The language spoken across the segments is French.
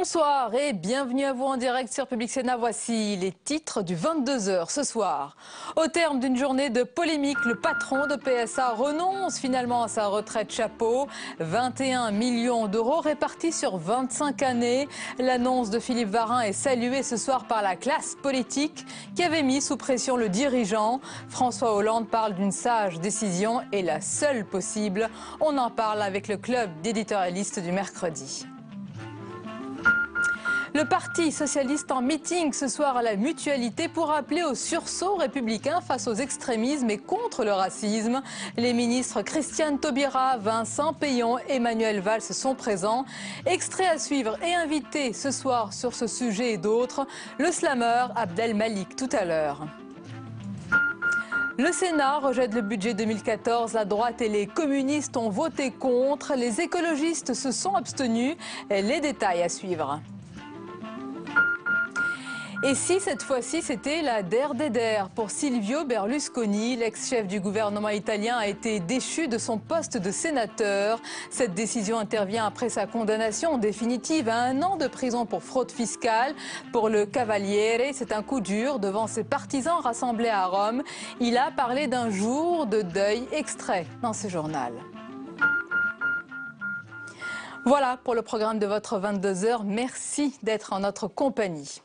Bonsoir et bienvenue à vous en direct sur Public Sénat. Voici les titres du 22h ce soir. Au terme d'une journée de polémique, le patron de PSA renonce finalement à sa retraite chapeau. 21 millions d'euros répartis sur 25 années. L'annonce de Philippe Varin est saluée ce soir par la classe politique qui avait mis sous pression le dirigeant. François Hollande parle d'une sage décision et la seule possible. On en parle avec le club d'éditorialistes du mercredi. Le Parti socialiste en meeting ce soir à la Mutualité pour appeler au sursaut républicain face aux extrémismes et contre le racisme. Les ministres Christiane Taubira, Vincent Peillon et Manuel Valls sont présents. Extrait à suivre et invité ce soir sur ce sujet et d'autres, le slammer Abdel Malik tout à l'heure. Le Sénat rejette le budget 2014. La droite et les communistes ont voté contre. Les écologistes se sont abstenus. Les détails à suivre. Et si cette fois-ci c'était la der des der pour Silvio Berlusconi, l'ex-chef du gouvernement italien a été déchu de son poste de sénateur. Cette décision intervient après sa condamnation définitive à 1 an de prison pour fraude fiscale. Pour le Cavaliere, c'est un coup dur devant ses partisans rassemblés à Rome. Il a parlé d'un jour de deuil, extrait dans ce journal. Voilà pour le programme de votre 22h. Merci d'être en notre compagnie.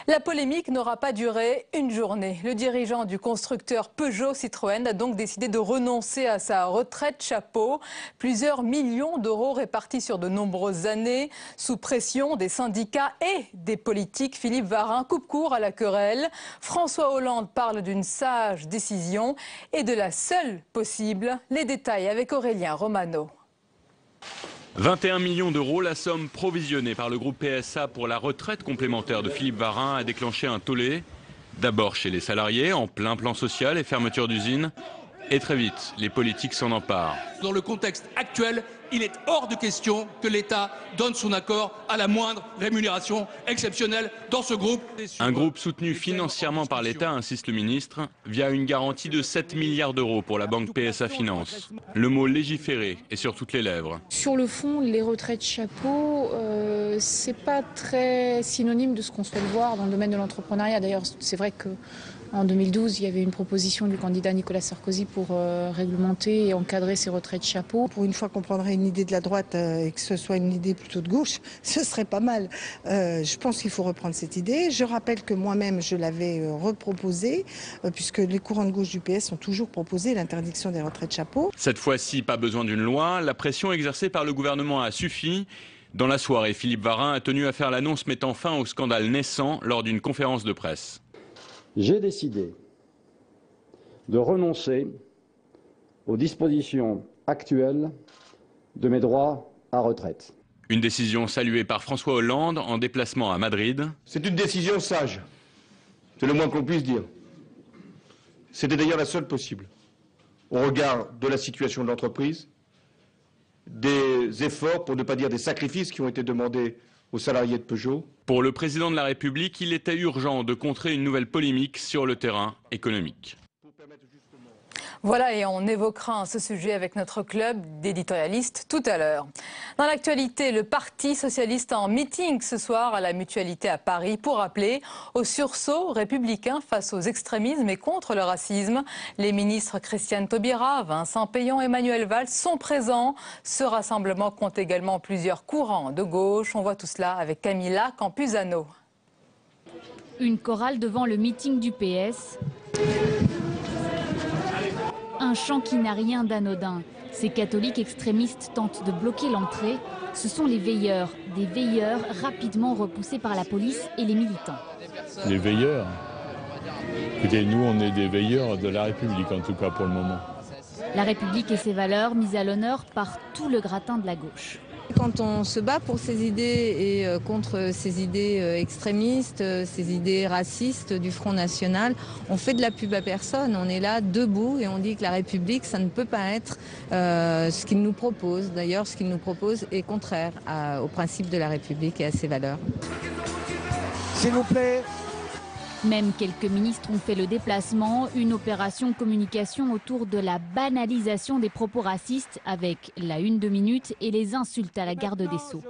La polémique n'aura pas duré une journée. Le dirigeant du constructeur Peugeot Citroën a donc décidé de renoncer à sa retraite chapeau. Plusieurs millions d'euros répartis sur de nombreuses années. Sous pression des syndicats et des politiques, Philippe Varin coupe court à la querelle. François Hollande parle d'une sage décision et de la seule possible. Les détails avec Aurélien Romano. 21 millions d'euros, la somme provisionnée par le groupe PSA pour la retraite complémentaire de Philippe Varin a déclenché un tollé. D'abord chez les salariés, en plein plan social et fermeture d'usines. Et très vite, les politiques s'en emparent. Dans le contexte actuel, il est hors de question que l'État donne son accord à la moindre rémunération exceptionnelle dans ce groupe. Un groupe soutenu financièrement par l'État, insiste le ministre, via une garantie de 7 milliards d'euros pour la banque PSA Finance. Le mot légiférer est sur toutes les lèvres. Sur le fond, les retraites chapeau, c'est pas très synonyme de ce qu'on souhaite voir dans le domaine de l'entrepreneuriat. D'ailleurs, c'est vrai que en 2012, il y avait une proposition du candidat Nicolas Sarkozy pour réglementer et encadrer ces retraites chapeau. Pour une fois qu'on prendrait une idée de la droite et que ce soit une idée plutôt de gauche, ce serait pas mal. Je pense qu'il faut reprendre cette idée. Je rappelle que moi-même, je l'avais reproposée, puisque les courants de gauche du PS ont toujours proposé l'interdiction des retraites chapeau. Cette fois-ci, pas besoin d'une loi. La pression exercée par le gouvernement a suffi. Dans la soirée, Philippe Varin a tenu à faire l'annonce mettant fin au scandale naissant lors d'une conférence de presse. J'ai décidé de renoncer aux dispositions actuelles de mes droits à retraite. Une décision saluée par François Hollande en déplacement à Madrid. C'est une décision sage, c'est le moins qu'on puisse dire. C'était d'ailleurs la seule possible, au regard de la situation de l'entreprise, des efforts, pour ne pas dire des sacrifices qui ont été demandés aux salariés de Peugeot. Pour le président de la République, il était urgent de contrer une nouvelle polémique sur le terrain économique. Voilà, et on évoquera ce sujet avec notre club d'éditorialistes tout à l'heure. Dans l'actualité, le Parti socialiste en meeting ce soir à la Mutualité à Paris pour appeler au sursaut républicain face aux extrémismes et contre le racisme. Les ministres Christiane Taubira, Vincent Peillon et Manuel Valls sont présents. Ce rassemblement compte également plusieurs courants de gauche. On voit tout cela avec Camilla Campuzano. Une chorale devant le meeting du PS. Un chant qui n'a rien d'anodin. Ces catholiques extrémistes tentent de bloquer l'entrée. Ce sont les veilleurs, des veilleurs rapidement repoussés par la police et les militants. Les veilleurs? Écoutez, nous on est des veilleurs de la République en tout cas pour le moment. La République et ses valeurs mises à l'honneur par tout le gratin de la gauche. Quand on se bat pour ses idées et contre ces idées extrémistes, ces idées racistes du Front National, on fait de la pub à personne. On est là debout et on dit que la République, ça ne peut pas être ce qu'il nous propose. D'ailleurs, ce qu'il nous propose est contraire au principe de la République et à ses valeurs. S'il vous plaît. Même quelques ministres ont fait le déplacement, une opération communication autour de la banalisation des propos racistes avec la une de minutes et les insultes à la garde des Sceaux.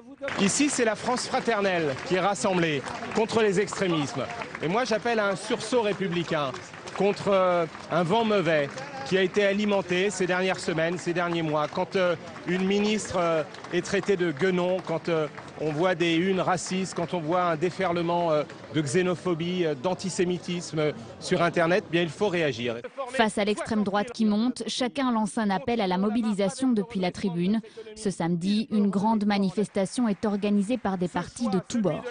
Ici, c'est la France fraternelle qui est rassemblée contre les extrémismes. Et moi, j'appelle à un sursaut républicain contre un vent mauvais qui a été alimenté ces dernières semaines, ces derniers mois. Quand une ministre est traitée de guenon, quand on voit des unes racistes, quand on voit un déferlement de xénophobie, d'antisémitisme sur Internet, bien il faut réagir. Face à l'extrême droite qui monte, chacun lance un appel à la mobilisation depuis la tribune. Ce samedi, une grande manifestation est organisée par des partis de tous bords.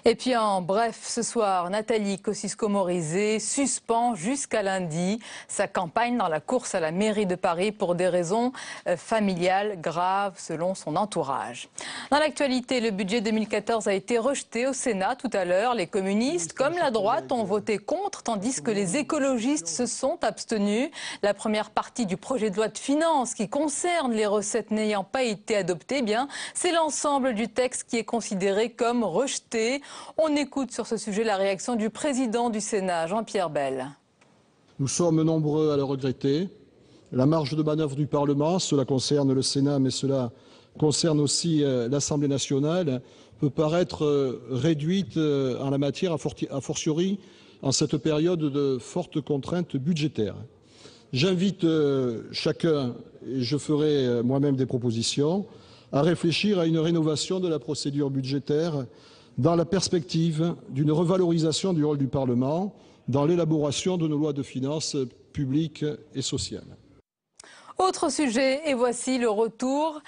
Et puis en bref, ce soir, Nathalie Kosciusko-Morizet suspend jusqu'à lundi sa campagne dans la course à la mairie de Paris pour des raisons familiales graves selon son entourage. Dans l'actualité, le budget 2014 a été rejeté au Sénat tout à l'heure. Les communistes, comme la droite, ont voté contre, tandis que les écologistes se sont abstenus. La première partie du projet de loi de finances qui concerne les recettes n'ayant pas été adoptée, eh bien, c'est l'ensemble du texte qui est considéré comme rejeté. On écoute sur ce sujet la réaction du président du Sénat, Jean-Pierre Bel. Nous sommes nombreux à le regretter. La marge de manœuvre du Parlement, cela concerne le Sénat, mais cela concerne aussi l'Assemblée nationale, peut paraître réduite en la matière, a fortiori en cette période de fortes contraintes budgétaires. J'invite chacun, et je ferai moi-même des propositions, à réfléchir à une rénovation de la procédure budgétaire dans la perspective d'une revalorisation du rôle du Parlement dans l'élaboration de nos lois de finances publiques et sociales. Autre sujet, et voici le retour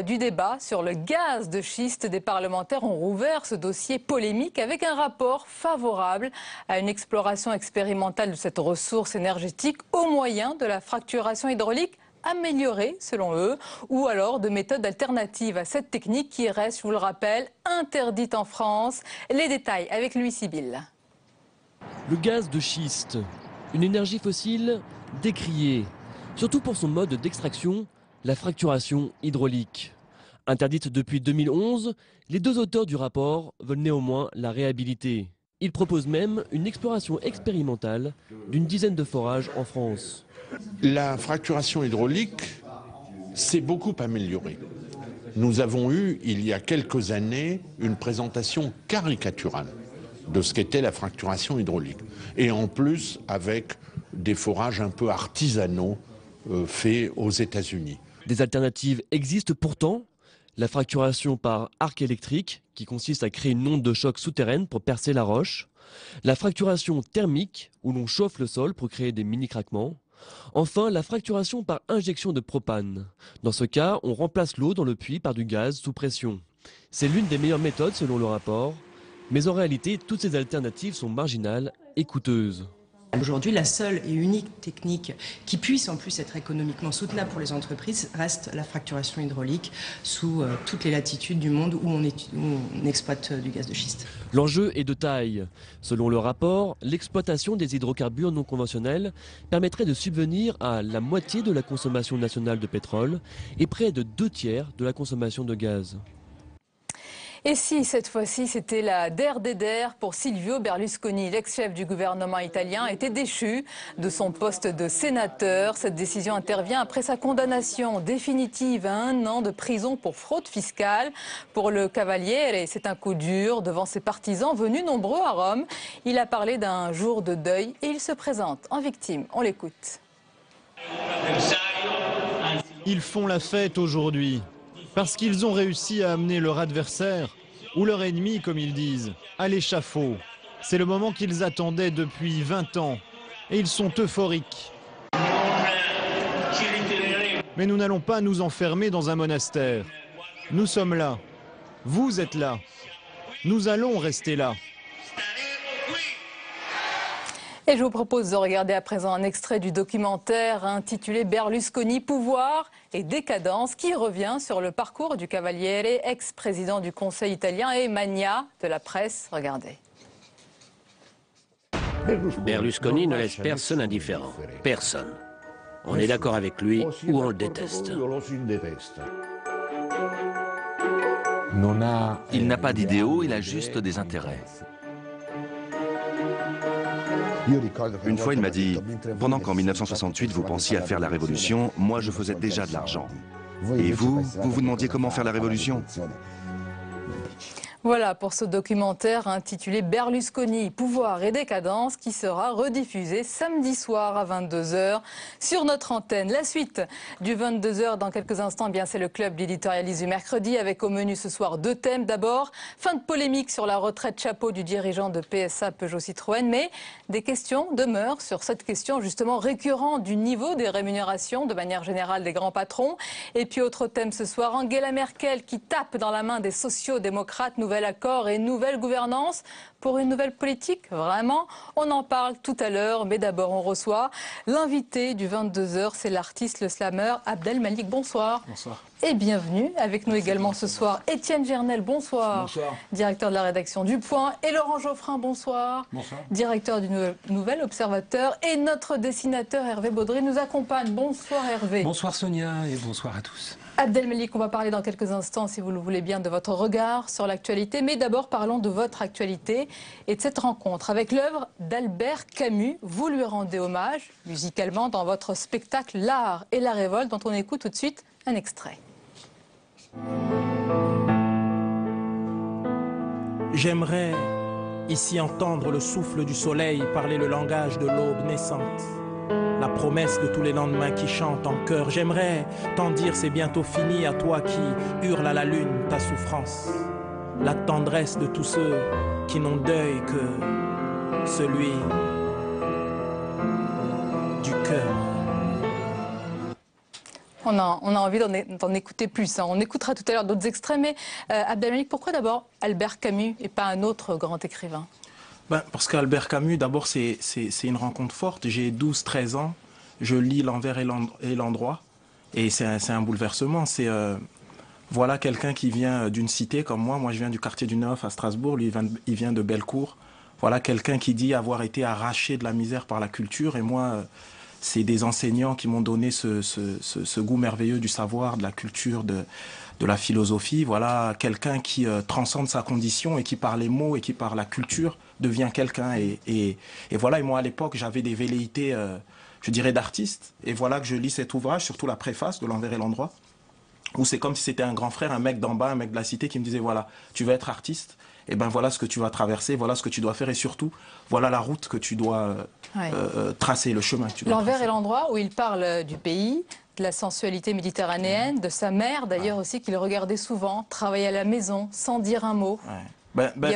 du débat sur le gaz de schiste. Des parlementaires ont rouvert ce dossier polémique avec un rapport favorable à une exploration expérimentale de cette ressource énergétique au moyen de la fracturation hydraulique améliorée, selon eux, ou alors de méthodes alternatives à cette technique qui reste, je vous le rappelle, interdite en France. Les détails avec Louis Sibylle. Le gaz de schiste, une énergie fossile décriée. Surtout pour son mode d'extraction, la fracturation hydraulique. Interdite depuis 2011, les deux auteurs du rapport veulent néanmoins la réhabiliter. Ils proposent même une exploration expérimentale d'une dizaine de forages en France. La fracturation hydraulique s'est beaucoup améliorée. Nous avons eu, il y a quelques années, une présentation caricaturale de ce qu'était la fracturation hydraulique. Et en plus, avec des forages un peu artisanaux faits aux États-Unis. Des alternatives existent pourtant. La fracturation par arc électrique, qui consiste à créer une onde de choc souterraine pour percer la roche. La fracturation thermique, où l'on chauffe le sol pour créer des mini-craquements. Enfin, la fracturation par injection de propane. Dans ce cas, on remplace l'eau dans le puits par du gaz sous pression. C'est l'une des meilleures méthodes selon le rapport. Mais en réalité, toutes ces alternatives sont marginales et coûteuses. Aujourd'hui, la seule et unique technique qui puisse en plus être économiquement soutenable pour les entreprises reste la fracturation hydraulique sous toutes les latitudes du monde où on exploite du gaz de schiste. L'enjeu est de taille. Selon le rapport, l'exploitation des hydrocarbures non conventionnels permettrait de subvenir à la moitié de la consommation nationale de pétrole et près de 2/3 de la consommation de gaz. Et si cette fois-ci c'était la der des der pour Silvio Berlusconi, l'ex-chef du gouvernement italien, était déchu de son poste de sénateur. Cette décision intervient après sa condamnation définitive à 1 an de prison pour fraude fiscale. Pour le Cavaliere, c'est un coup dur devant ses partisans venus nombreux à Rome. Il a parlé d'un jour de deuil et il se présente en victime. On l'écoute. Ils font la fête aujourd'hui. Parce qu'ils ont réussi à amener leur adversaire, ou leur ennemi comme ils disent, à l'échafaud. C'est le moment qu'ils attendaient depuis 20 ans, et ils sont euphoriques. Mais nous n'allons pas nous enfermer dans un monastère. Nous sommes là. Vous êtes là. Nous allons rester là. Et je vous propose de regarder à présent un extrait du documentaire intitulé Berlusconi, pouvoir et décadence, qui revient sur le parcours du Cavaliere, ex-président du Conseil italien et mania de la presse. Regardez. Berlusconi ne laisse personne indifférent. Personne. On est d'accord avec lui ou on le déteste. Il n'a pas d'idéaux, il a juste des intérêts. Une fois, il m'a dit, pendant qu'en 1968, vous pensiez à faire la révolution, moi, je faisais déjà de l'argent. Et vous, vous vous demandiez comment faire la révolution? Voilà pour ce documentaire intitulé Berlusconi, pouvoir et décadence qui sera rediffusé samedi soir à 22 h sur notre antenne. La suite du 22 h dans quelques instants, eh bien c'est le club d'éditorialisme du mercredi avec au menu ce soir 2 thèmes. D'abord, fin de polémique sur la retraite chapeau du dirigeant de PSA Peugeot Citroën, mais des questions demeurent sur cette question justement récurrente du niveau des rémunérations de manière générale des grands patrons. Et puis autre thème ce soir, Angela Merkel qui tape dans la main des sociaux-démocrates. Nouvel accord et nouvelle gouvernance pour une nouvelle politique, vraiment. On en parle tout à l'heure, mais d'abord on reçoit l'invité du 22 h, c'est l'artiste, le slammer Abdelmalik. Bonsoir. Bonsoir. Et bienvenue. Avec nous également ce soir, Étienne Gernel, bonsoir. Bonsoir. Directeur de la rédaction du Point. Et Laurent Geoffrin, bonsoir. Bonsoir. Directeur du Nouvel Observateur. Et notre dessinateur Hervé Baudry nous accompagne. Bonsoir Hervé. Bonsoir Sonia et bonsoir à tous. Abdelmalik, on va parler dans quelques instants, si vous le voulez bien, de votre regard sur l'actualité. Mais d'abord, parlons de votre actualité et de cette rencontre avec l'œuvre d'Albert Camus. Vous lui rendez hommage musicalement dans votre spectacle L'Art et la Révolte, dont on écoute tout de suite un extrait. J'aimerais ici entendre le souffle du soleil parler le langage de l'aube naissante. La promesse de tous les lendemains qui chantent en chœur. J'aimerais t'en dire c'est bientôt fini à toi qui hurle à la lune ta souffrance. La tendresse de tous ceux qui n'ont deuil que celui du cœur. On a envie d'en écouter plus. On écoutera tout à l'heure d'autres extraits. Mais Abdelmalik, pourquoi d'abord Albert Camus et pas un autre grand écrivain ? Parce qu'Albert Camus, d'abord, c'est une rencontre forte. J'ai 12-13 ans, je lis L'Envers et l'Endroit, et c'est un bouleversement. C'est voilà quelqu'un qui vient d'une cité comme moi. Moi, je viens du quartier du Neuf à Strasbourg, lui, il vient de Bellecour. Voilà quelqu'un qui dit avoir été arraché de la misère par la culture, et moi, c'est des enseignants qui m'ont donné ce goût merveilleux du savoir, de la culture, de la philosophie. Voilà quelqu'un qui transcende sa condition et qui par les mots et qui par la culture devient quelqu'un. Et voilà, et moi à l'époque j'avais des velléités, je dirais, d'artiste. Et voilà que je lis cet ouvrage, surtout la préface de L'Envers et l'Endroit, où c'est comme si c'était un grand frère, un mec d'en bas, un mec de la cité qui me disait voilà, tu veux être artiste, et ben voilà ce que tu vas traverser, voilà ce que tu dois faire, et surtout voilà la route que tu dois tracer, le chemin que tu dois tracer. L'Envers et l'Endroit, où il parle du pays, de la sensualité méditerranéenne, de sa mère d'ailleurs aussi, qu'il regardait souvent, travailler à la maison, sans dire un mot.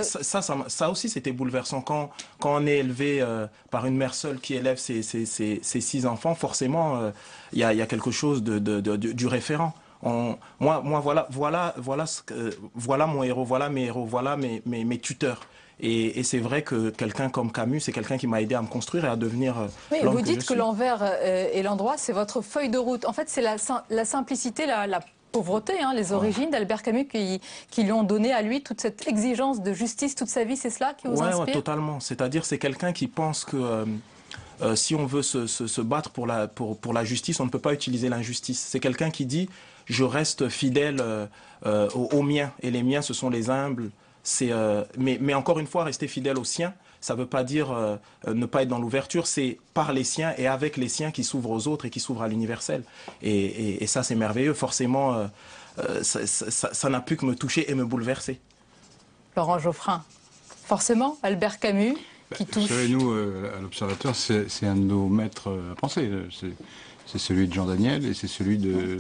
Ça aussi, c'était bouleversant. Quand on est élevé par une mère seule qui élève ses 6 enfants, forcément, il y a quelque chose du référent. Moi, voilà mon héros, voilà mes héros, voilà mes tuteurs. Et c'est vrai que quelqu'un comme Camus, c'est quelqu'un qui m'a aidé à me construire et à devenir l'homme vous que dites je que suis. L'Envers et l'Endroit, c'est votre feuille de route. En fait, c'est la simplicité, la pauvreté, les origines d'Albert Camus qui lui ont donné à lui toute cette exigence de justice toute sa vie. C'est cela qui vous inspire ? Oui, totalement. C'est-à-dire, c'est quelqu'un qui pense que si on veut se battre pour la justice, on ne peut pas utiliser l'injustice. C'est quelqu'un qui dit « je reste fidèle aux miens, et les miens, ce sont les humbles ». Mais encore une fois, rester fidèle aux siens, ça ne veut pas dire ne pas être dans l'ouverture, c'est par les siens et avec les siens qui s'ouvrent aux autres et qui s'ouvrent à l'universel. Et ça, c'est merveilleux. Forcément, ça n'a pu que me toucher et me bouleverser. Laurent Geoffrin, forcément, Albert Camus qui touche... Vous savez, nous, à l'Observateur, c'est un de nos maîtres à penser. C'est celui de Jean Daniel et c'est celui de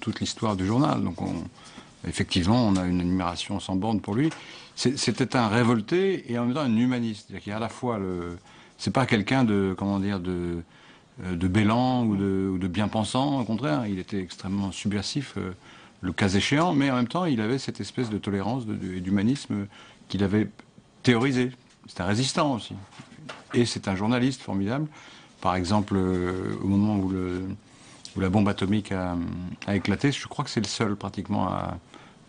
toute l'histoire du journal. Donc effectivement, on a une admiration sans borne pour lui. C'était un révolté et en même temps un humaniste. C'est-à-dire qu'il y a à la fois c'est pas quelqu'un de bêlant ou de bien-pensant. Au contraire, il était extrêmement subversif, le cas échéant, mais en même temps, il avait cette espèce de tolérance et d'humanisme qu'il avait théorisé. C'est un résistant aussi. Et c'est un journaliste formidable. Par exemple, au moment où la bombe atomique a éclaté, je crois que c'est le seul pratiquement à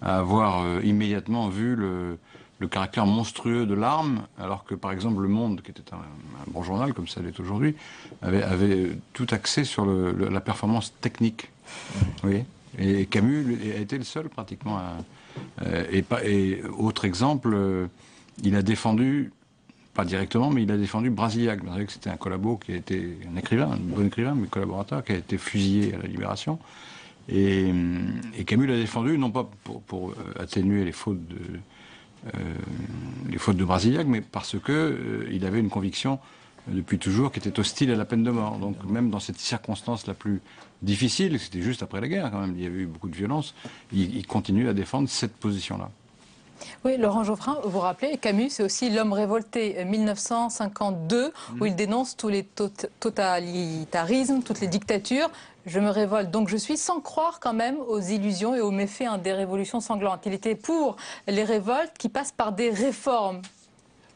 avoir immédiatement vu le caractère monstrueux de l'arme, alors que par exemple Le Monde, qui était un bon journal comme ça l'est aujourd'hui, avait tout axé sur la performance technique. Oui. Et Camus a été le seul pratiquement et autre exemple, il a défendu, pas directement, mais il a défendu Brasillac. Vous savez que c'était un collabo qui a été un écrivain, un bon écrivain, mais collaborateur, qui a été fusillé à la Libération. Et Camus l'a défendu, non pas pour atténuer les fautes de Brasillac, mais parce que il avait une conviction depuis toujours qui était hostile à la peine de mort. Donc même dans cette circonstance la plus difficile, c'était juste après la guerre quand même, il y avait eu beaucoup de violence, il continue à défendre cette position-là. Oui, Laurent Geoffrin, vous vous rappelez, Camus, c'est aussi L'homme révolté, 1952, où il dénonce tous les totalitarismes, toutes les dictatures. Je me révolte, donc je suis, sans croire quand même aux illusions et aux méfaits des révolutions sanglantes. Il était pour les révoltes qui passent par des réformes.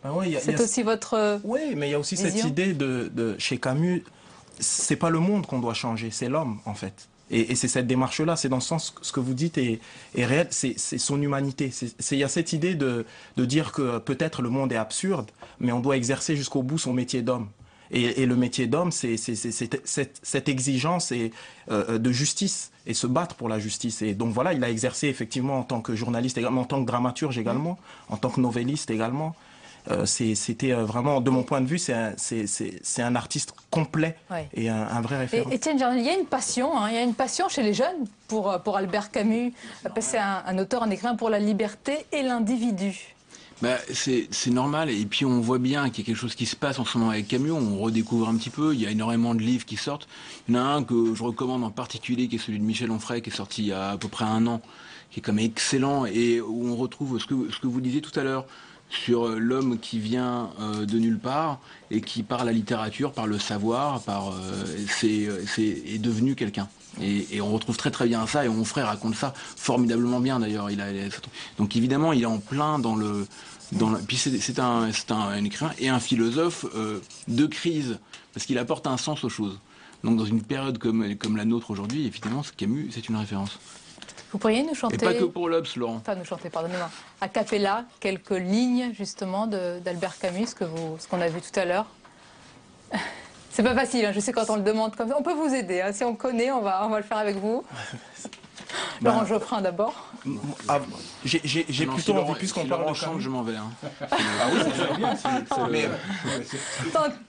Ben oui, c'est aussi votre Oui, mais il y a aussi vision. cette idée chez Camus, c'est pas le monde qu'on doit changer, c'est l'homme en fait. Et c'est cette démarche-là, c'est dans ce sens que ce que vous dites est réel, c'est son humanité. Il y a cette idée de dire que peut-être le monde est absurde, mais on doit exercer jusqu'au bout son métier d'homme. Et le métier d'homme, c'est cette exigence de justice et se battre pour la justice. Et donc voilà, il a exercé effectivement en tant que journaliste également, en tant que dramaturge également, en tant que novelliste également. C'était vraiment, de mon point de vue, c'est un artiste complet et un vrai référent. Étienne Jarnel, il y a une passion, il y a une passion chez les jeunes pour Albert Camus. C'est un auteur, un écrivain pour la liberté et l'individu. C'est normal, et puis on voit bien qu'il y a quelque chose qui se passe en ce moment avec Camus, on redécouvre un petit peu, il y a énormément de livres qui sortent. Il y en a un que je recommande en particulier, qui est celui de Michel Onfray, qui est sorti il y a à peu près 1 an, qui est quand même excellent, et où on retrouve ce que vous disiez tout à l'heure, sur l'homme qui vient de nulle part, et qui par la littérature, par le savoir, est devenu quelqu'un. Et on retrouve très très bien ça, et Onfray raconte ça formidablement bien d'ailleurs. Donc évidemment, il est en plein dans le... Puis c'est un écrivain et un philosophe de crise, parce qu'il apporte un sens aux choses. Donc dans une période comme la nôtre aujourd'hui, évidemment, Camus, c'est une référence. Vous pourriez nous chanter... Et pas que pour l'Obs, Laurent. Enfin, nous chanter, pardonnez-moi. A cappella, quelques lignes, justement, d'Albert Camus, ce qu'on a vu tout à l'heure. C'est pas facile, je sais quand on le demande comme ça. On peut vous aider, si on connaît, on va le faire avec vous. Laurent Geoffrin d'abord. J'ai plutôt envie, puisqu'on parle de chante, je m'en vais. Ah oui, c'est bien.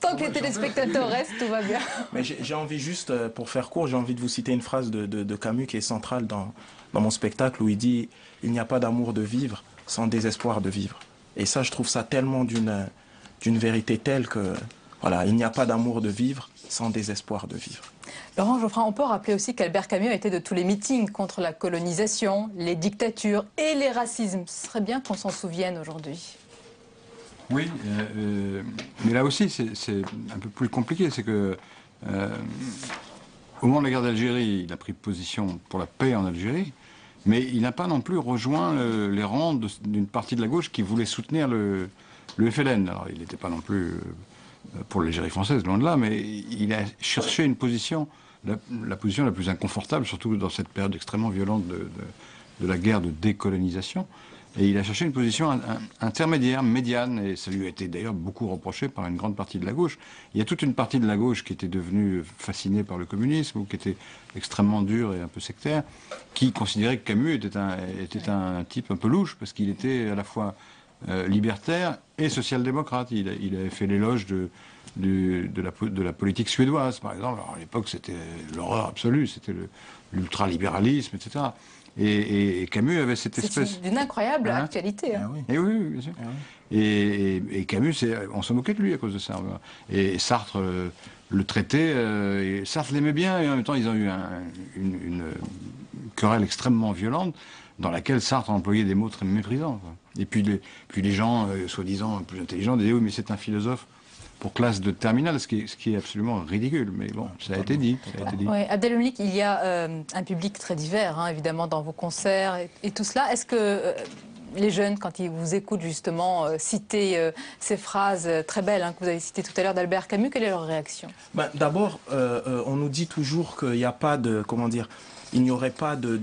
Tant que les téléspectateurs restent, tout va bien. Mais j'ai envie juste, pour faire court, j'ai envie de vous citer une phrase de Camus qui est centrale dans mon spectacle, où il dit « Il n'y a pas d'amour de vivre sans désespoir de vivre ». Et ça, je trouve ça tellement d'une vérité telle que, voilà, il n'y a pas d'amour de vivre sans désespoir de vivre. Laurent Geoffrin, on peut rappeler aussi qu'Albert Camus a été de tous les meetings contre la colonisation, les dictatures et les racismes. Ce serait bien qu'on s'en souvienne aujourd'hui. Oui, mais là aussi, c'est un peu plus compliqué. C'est que, au moment de la guerre d'Algérie, il a pris position pour la paix en Algérie, mais il n'a pas non plus rejoint les rangs d'une partie de la gauche qui voulait soutenir le FLN. Alors, il n'était pas non plus pour l'Algérie française, loin de là, mais il a cherché une position, la position la plus inconfortable, surtout dans cette période extrêmement violente de la guerre de décolonisation. Et il a cherché une position intermédiaire, médiane, et ça lui a été d'ailleurs beaucoup reproché par une grande partie de la gauche. Il y a toute une partie de la gauche qui était devenue fascinée par le communisme, ou qui était extrêmement dure et un peu sectaire, qui considérait que Camus était un type un peu louche, parce qu'il était à la fois libertaire et social-démocrate. Il avait fait l'éloge de la politique suédoise, par exemple. Alors, à l'époque, c'était l'horreur absolue, c'était l'ultralibéralisme, etc. Et Camus avait cette espèce... C'est d'une incroyable actualité. Hein. Et oui, bien sûr. Et Camus, on se moquait de lui à cause de ça. Et Sartre le traitait, et Sartre l'aimait bien, et en même temps, ils ont eu une querelle extrêmement violente, dans laquelle Sartre employait des mots très méprisants. Et puis les gens, soi-disant plus intelligents, disaient « Oui, mais c'est un philosophe pour classe de terminale », ce qui est absolument ridicule. Mais bon, ça a été dit. Oui, Abdelhamlik, il y a un public très divers, évidemment, dans vos concerts et tout cela. Est-ce que les jeunes, quand ils vous écoutent justement citer ces phrases très belles que vous avez citées tout à l'heure d'Albert Camus, quelle est leur réaction? D'abord, on nous dit toujours qu'il n'y a pas de... Comment dire, il n'y aurait pas de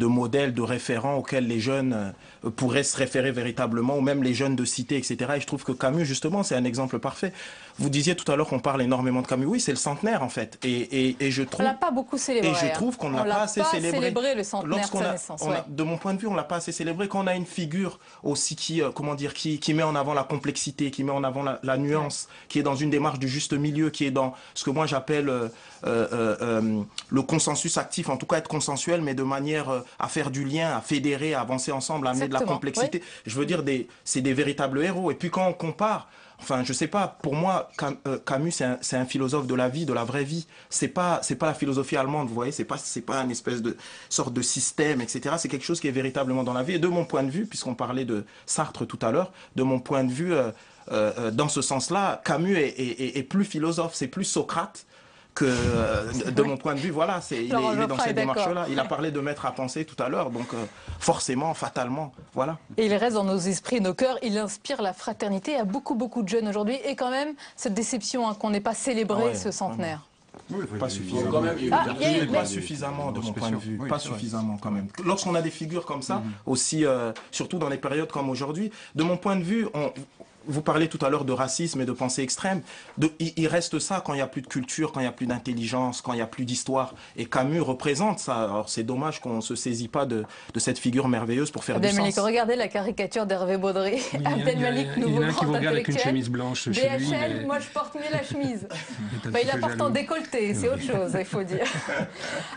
modèle, de référent auquel les jeunes pourraient se référer véritablement, ou même les jeunes de cité, etc. Et je trouve que Camus, justement, c'est un exemple parfait. Vous disiez tout à l'heure qu'on parle énormément de Camus. Oui, c'est le centenaire, en fait. Et je trouve... On l'a pas beaucoup célébré. Et je trouve qu'on ne l'a pas assez célébré. Le centenaire de sa naissance. De mon point de vue, on ne l'a pas assez célébré. Quand on a une figure aussi qui met en avant la complexité, qui met en avant la nuance, qui est dans une démarche du juste milieu, qui est dans ce que moi j'appelle le consensus actif, en tout cas être consensuel, mais de manière à faire du lien, à fédérer, à avancer ensemble, à amener de la complexité. Oui. Je veux dire, c'est des véritables héros. Et puis quand on compare, enfin, je sais pas, pour moi, Camus, c'est un philosophe de la vie, de la vraie vie. C'est pas la philosophie allemande, vous voyez, c'est pas une espèce de sorte de système, etc. C'est quelque chose qui est véritablement dans la vie. Et de mon point de vue, puisqu'on parlait de Sartre tout à l'heure, de mon point de vue, dans ce sens-là, Camus est plus philosophe, c'est plus Socrate que de mon point de vue, voilà, il est dans cette démarche-là. Il a parlé de maître à penser tout à l'heure, donc forcément, fatalement, voilà. Et il reste dans nos esprits et nos cœurs, il inspire la fraternité à beaucoup de jeunes aujourd'hui, et quand même, cette déception qu'on n'ait pas célébré ce centenaire. Oui, pas suffisamment. Pas suffisamment de mon point de vue. Pas suffisamment quand même. Lorsqu'on a des figures comme ça, aussi, surtout dans les périodes comme aujourd'hui, de mon point de vue, vous parlez tout à l'heure de racisme et de pensée extrême. Il reste ça quand il n'y a plus de culture, quand il n'y a plus d'intelligence, quand il n'y a plus d'histoire. Et Camus représente ça. Alors c'est dommage qu'on ne se saisit pas de cette figure merveilleuse pour faire du sens. Regardez la caricature d'Hervé Baudry. Oui, Abdelmalik, nouveau grand intellectuel. Il y en a qui vous regarde avec une chemise blanche chez lui. BHL, moi je porte mieux la chemise. Il la porte en décolleté, c'est autre chose, il faut dire.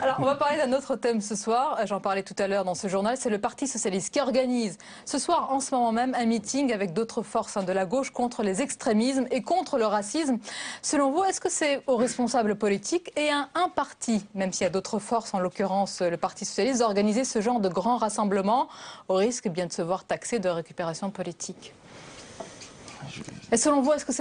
Alors on va parler d'un autre thème ce soir. J'en parlais tout à l'heure dans ce journal. C'est le Parti Socialiste qui organise ce soir, en ce moment même, un meeting avec d'autres forces de la gauche contre les extrémismes et contre le racisme. Selon vous, est-ce que c'est aux responsables politiques et à un parti, même s'il y a d'autres forces, en l'occurrence le Parti Socialiste, d'organiser ce genre de grands rassemblements au risque bien de se voir taxé de récupération politique? Et selon vous, est-ce que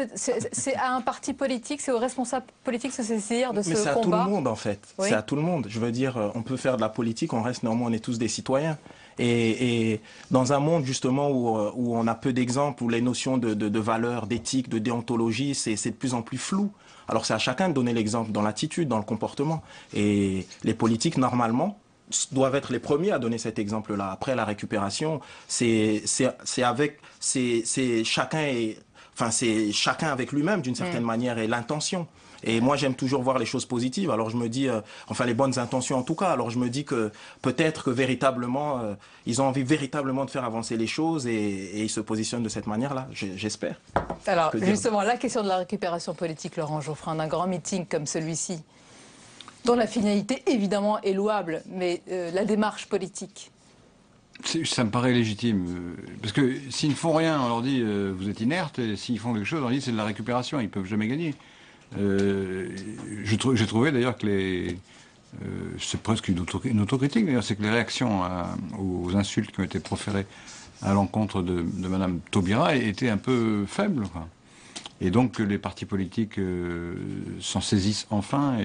c'est à un parti politique, c'est aux responsables politiques de se saisir de ce combat? Mais c'est à tout le monde en fait, oui. C'est à tout le monde. Je veux dire, on peut faire de la politique, on reste néanmoins, on est tous des citoyens. Et dans un monde justement où on a peu d'exemples, où les notions de valeurs, d'éthique, de déontologie, c'est de plus en plus flou. Alors c'est à chacun de donner l'exemple dans l'attitude, dans le comportement. Et les politiques, normalement, doivent être les premiers à donner cet exemple-là. Après, la récupération, c'est chacun avec lui-même d'une certaine manière, et l'intention. Et moi, j'aime toujours voir les choses positives. Alors je me dis, enfin les bonnes intentions en tout cas. Alors je me dis que peut-être que véritablement, ils ont envie véritablement de faire avancer les choses et ils se positionnent de cette manière-là. J'espère. Alors justement, la question de la récupération politique, Laurent Geoffrin, d'un grand meeting comme celui-ci, dont la finalité évidemment est louable, mais la démarche politique. Ça me paraît légitime. Parce que s'ils ne font rien, on leur dit vous êtes inerte, et s'ils font quelque chose, on leur dit c'est de la récupération, ils ne peuvent jamais gagner. J'ai trouvé d'ailleurs que c'est presque une autocritique d'ailleurs, c'est que les réactions aux insultes qui ont été proférées à l'encontre de Madame Taubira étaient un peu faibles, quoi. Et donc que les partis politiques s'en saisissent enfin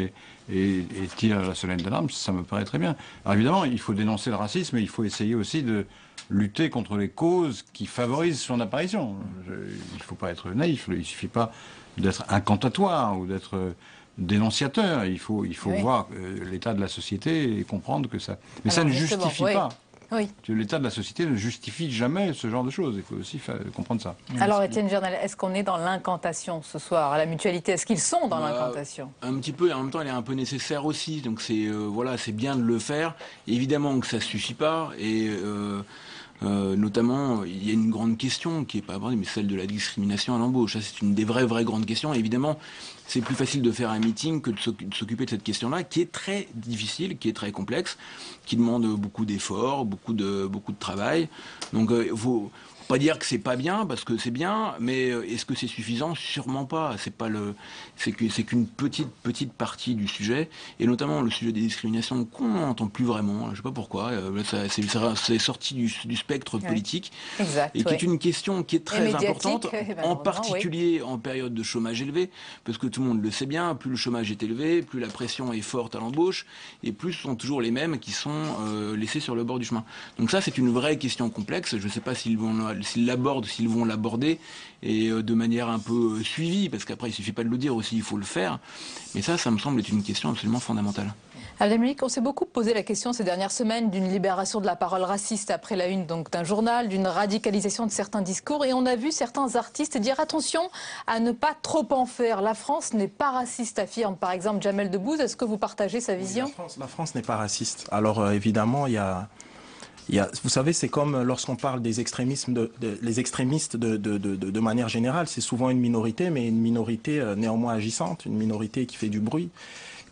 et tirent la sonnette d'alarme, ça me paraît très bien. Alors évidemment, il faut dénoncer le racisme, mais il faut essayer aussi de lutter contre les causes qui favorisent son apparition. Il ne faut pas être naïf, il ne suffit pas d'être incantatoire ou d'être dénonciateur. Il faut voir l'état de la société et comprendre que ça... Mais ça ne justifie pas. Oui. L'état de la société ne justifie jamais ce genre de choses. Il faut aussi comprendre ça. Alors, Étienne Gernal, est-ce qu'on est dans l'incantation ce soir, à la mutualité? Est-ce qu'ils sont dans l'incantation? Un petit peu, et en même temps, elle est un peu nécessaire aussi. Donc, c'est bien de le faire. Évidemment que ça ne suffit pas. Et notamment, il y a une grande question qui n'est pas abordée, mais celle de la discrimination à l'embauche. Ça, c'est une des vraies grandes questions. Et évidemment, c'est plus facile de faire un meeting que de s'occuper de cette question-là, qui est très difficile, qui est très complexe, qui demande beaucoup d'efforts, beaucoup de travail. Donc, il faut pas dire que c'est pas bien, parce que c'est bien, mais est-ce que c'est suffisant? Sûrement pas. C'est qu'une petite partie du sujet, et notamment le sujet des discriminations qu'on n'entend plus vraiment. Je sais pas pourquoi. C'est sorti du spectre politique, exact, et qui est une question qui est très importante, en particulier en période de chômage élevé, parce que tout le monde le sait bien. Plus le chômage est élevé, plus la pression est forte à l'embauche, et plus ce sont toujours les mêmes qui sont laissés sur le bord du chemin. Donc ça, c'est une vraie question complexe. Je ne sais pas s'ils l'abordent, s'ils vont l'aborder, et de manière un peu suivie, parce qu'après il suffit pas de le dire aussi, il faut le faire. Mais ça me semble être une question absolument fondamentale. Abdelmalik, on s'est beaucoup posé la question ces dernières semaines d'une libération de la parole raciste après la une d'un journal, d'une radicalisation de certains discours, et on a vu certains artistes dire attention à ne pas trop en faire. La France n'est pas raciste, affirme par exemple Jamel Debbouze. Est-ce que vous partagez sa vision? Oui, la France n'est pas raciste. Alors évidemment, vous savez, c'est comme lorsqu'on parle des extrémismes, les extrémistes de manière générale, c'est souvent une minorité, mais une minorité néanmoins agissante, une minorité qui fait du bruit.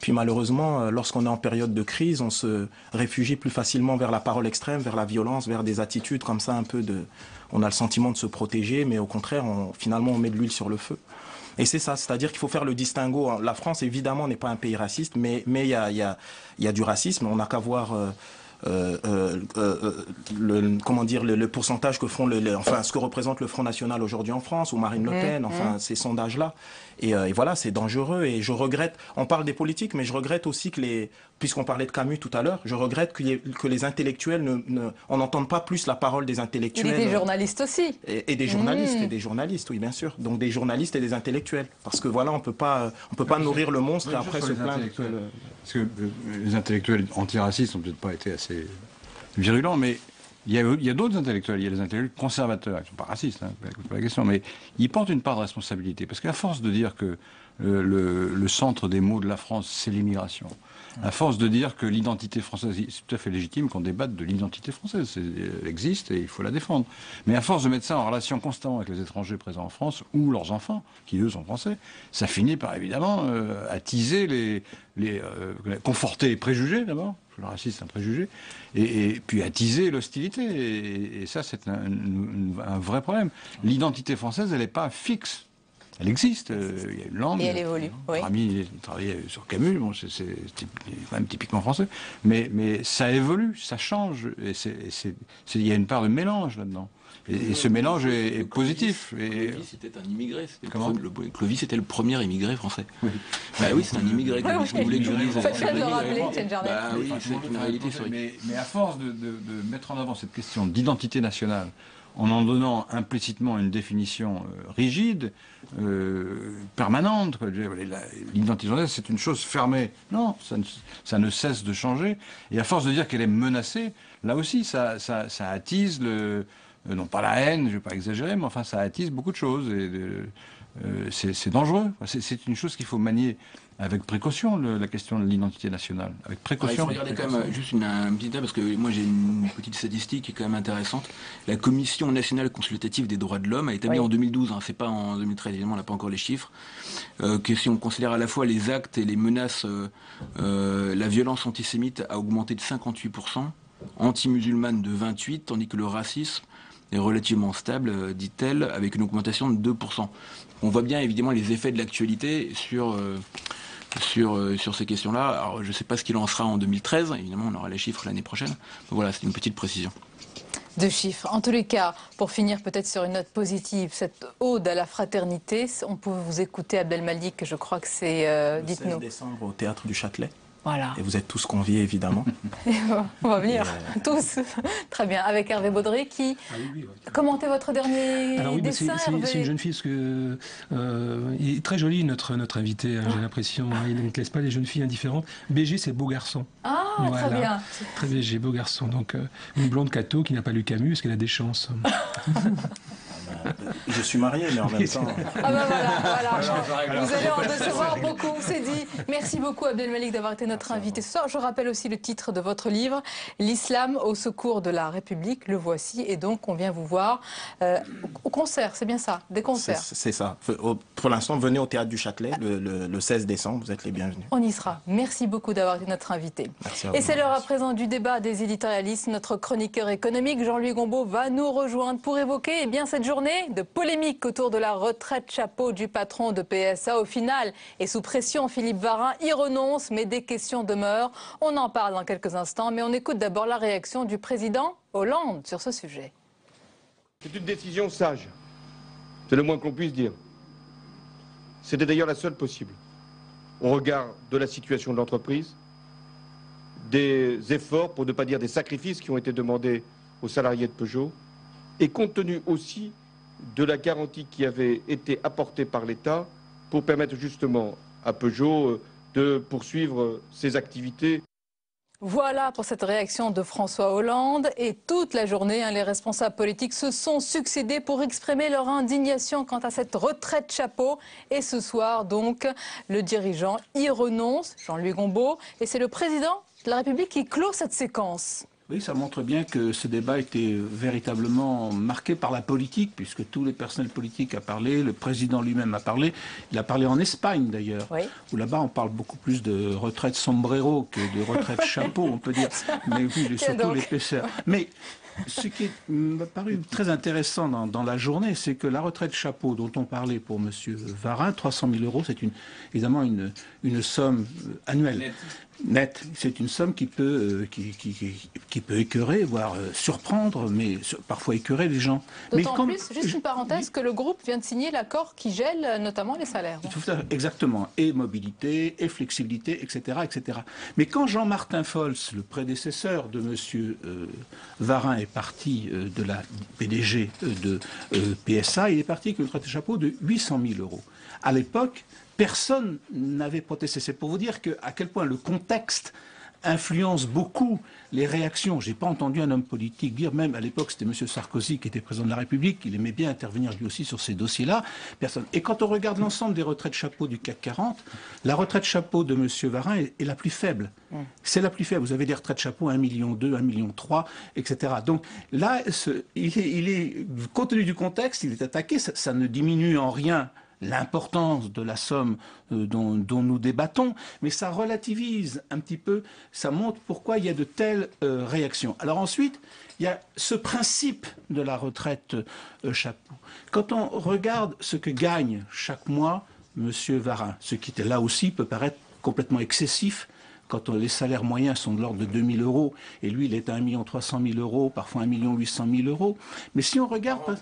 Puis malheureusement, lorsqu'on est en période de crise, on se réfugie plus facilement vers la parole extrême, vers la violence, vers des attitudes comme ça un peu de... On a le sentiment de se protéger, mais au contraire, finalement, on met de l'huile sur le feu. Et c'est ça, c'est-à-dire qu'il faut faire le distinguo. La France, évidemment, n'est pas un pays raciste, mais il y a du racisme. On n'a qu'à voir... le pourcentage que font enfin ce que représente le Front National aujourd'hui en France ou Marine Le Pen, enfin ces sondages-là. Et voilà, c'est dangereux. Et je regrette, on parle des politiques, mais je regrette aussi que puisqu'on parlait de Camus tout à l'heure, je regrette que les intellectuels on n'entende pas plus la parole des intellectuels. Il y a des journalistes aussi. Et des journalistes, oui, bien sûr. Donc des journalistes et des intellectuels. Parce que voilà, on peut pas nourrir le monstre et après se plaindre. Parce que les intellectuels antiracistes n'ont peut-être pas été assez virulents, mais il y a d'autres intellectuels. Il y a les intellectuels conservateurs, qui ne sont pas racistes, hein, c'est pas la question, mais ils portent une part de responsabilité. Parce qu'à force de dire que le centre des maux de la France, c'est l'immigration, à force de dire que l'identité française, c'est tout à fait légitime qu'on débatte de l'identité française, elle existe et il faut la défendre. Mais à force de mettre ça en relation constamment avec les étrangers présents en France ou leurs enfants, qui eux sont français, ça finit par évidemment attiser conforter les préjugés d'abord, parce que le racisme c'est un préjugé, et puis attiser l'hostilité. Et ça c'est un vrai problème. L'identité française, elle n'est pas fixe. Elle existe, il y a une langue. Et elle évolue, oui. Rami travaillait sur Camus, bon, c'est quand même typiquement français. Mais ça évolue, ça change. Et il y a une part de mélange là-dedans. Et ce mélange est positif. Clovis, c'était un immigré. Clovis, c'était le premier immigré français. Oui. Bah oui, c'est un immigré. Vous voulez que je dise oui, c'est une réalité. Mais à force de mettre en avant cette question d'identité nationale, en donnant implicitement une définition rigide, permanente. L'identité française, c'est une chose fermée. Non, ça ne cesse de changer. Et à force de dire qu'elle est menacée, là aussi, ça attise non pas la haine, je ne vais pas exagérer, mais enfin, ça attise beaucoup de choses. C'est dangereux. C'est une chose qu'il faut manier avec précaution, la question de l'identité nationale. Avec précaution. Il faut regarder quand même juste un petit détail, parce que moi j'ai une petite statistique qui est quand même intéressante. La Commission nationale consultative des droits de l'homme a établi en 2012, hein, c'est pas en 2013, évidemment, on n'a pas encore les chiffres, que si on considère à la fois les actes et les menaces, la violence antisémite a augmenté de 58%, anti-musulmane de 28%, tandis que le racisme est relativement stable, dit-elle, avec une augmentation de 2%. On voit bien évidemment les effets de l'actualité sur ces questions-là. Alors je ne sais pas ce qu'il en sera en 2013, évidemment on aura les chiffres l'année prochaine. Donc voilà, c'est une petite précision. De chiffres. En tous les cas, pour finir peut-être sur une note positive, cette ode à la fraternité, on peut vous écouter Abdelmalik, je crois que c'est... dites-nous. Le 16 décembre au Théâtre du Châtelet. Voilà. Et vous êtes tous conviés, évidemment. On va venir, tous. Très bien. Avec Hervé Baudry, qui commentez votre dernier dessin, c'est une jeune fille, parce que il est très joli, notre invité, hein, j'ai l'impression. Hein, il ne laisse pas les jeunes filles indifférentes. BG, c'est beau garçon. Ah, voilà. Très bien. Très BG, beau garçon. Donc, une blonde Cato qui n'a pas lu Camus, parce qu'elle a des chances. Je suis marié, mais en même temps... Ah ben voilà. Vous allez en recevoir beaucoup, c'est dit. Merci beaucoup Abdelmalik d'avoir été notre invité ce soir. Je rappelle aussi le titre de votre livre, L'islam au secours de la République. Le voici, et donc on vient vous voir au concert, c'est bien ça, des concerts. C'est ça. Pour l'instant, venez au Théâtre du Châtelet le 16 décembre, vous êtes les bienvenus. On y sera. Merci beaucoup d'avoir été notre invité. Et c'est l'heure à présent du débat des éditorialistes. Notre chroniqueur économique, Jean-Louis Gombault, va nous rejoindre pour évoquer cette journée de polémique autour de la retraite chapeau du patron de PSA. Au final, et sous pression, Philippe Varin y renonce, mais des questions demeurent. On en parle dans quelques instants, mais on écoute d'abord la réaction du président Hollande sur ce sujet. C'est une décision sage, c'est le moins qu'on puisse dire. C'était d'ailleurs la seule possible, au regard de la situation de l'entreprise, des efforts, pour ne pas dire des sacrifices qui ont été demandés aux salariés de Peugeot, et compte tenu aussi de la garantie qui avait été apportée par l'État pour permettre justement à Peugeot de poursuivre ses activités. Voilà pour cette réaction de François Hollande. Et toute la journée, les responsables politiques se sont succédés pour exprimer leur indignation quant à cette retraite chapeau. Et ce soir, donc, le dirigeant y renonce, Jean-Louis Gombault. Et c'est le président de la République qui clôt cette séquence. Oui, ça montre bien que ce débat était véritablement marqué par la politique, puisque tous les personnels politiques ont parlé, le président lui-même a parlé. Il a parlé en Espagne d'ailleurs, où là-bas on parle beaucoup plus de retraite sombrero que de retraite chapeau, on peut dire. Mais oui, surtout l'épaisseur. Mais ce qui m'a paru très intéressant dans la journée, c'est que la retraite chapeau dont on parlait pour M. Varin, 300 000 euros, c'est évidemment une somme annuelle. Net. C'est une somme qui peut écœurer, voire surprendre, mais parfois écœurer les gens. D'autant plus, juste une parenthèse, que le groupe vient de signer l'accord qui gèle notamment les salaires. Exactement. Et mobilité, et flexibilité, etc. etc. Mais quand Jean-Martin Fols, le prédécesseur de M. Varin, est parti de la PDG de PSA, il est parti avec une retraite de chapeau de 800 000 euros. À l'époque, personne n'avait protesté. C'est pour vous dire à quel point le contexte influence beaucoup les réactions. Je n'ai pas entendu un homme politique dire, même à l'époque c'était M. Sarkozy qui était président de la République, il aimait bien intervenir lui aussi sur ces dossiers-là. Personne. Et quand on regarde l'ensemble des retraites chapeau du CAC 40, la retraite chapeau de M. Varin est la plus faible. C'est la plus faible. Vous avez des retraites chapeau 1,2 million, 1,3 million, etc. Donc là, compte tenu du contexte, il est attaqué. Ça ne diminue en rien l'importance de la somme dont nous débattons, mais ça relativise un petit peu, ça montre pourquoi il y a de telles réactions. Alors ensuite, il y a ce principe de la retraite chapeau. Quand on regarde ce que gagne chaque mois M. Varin, ce qui là aussi peut paraître complètement excessif, quand les salaires moyens sont de l'ordre de 2 000 euros, et lui il est à 1 300 000 euros, parfois 1 800 000 euros, mais si on regarde...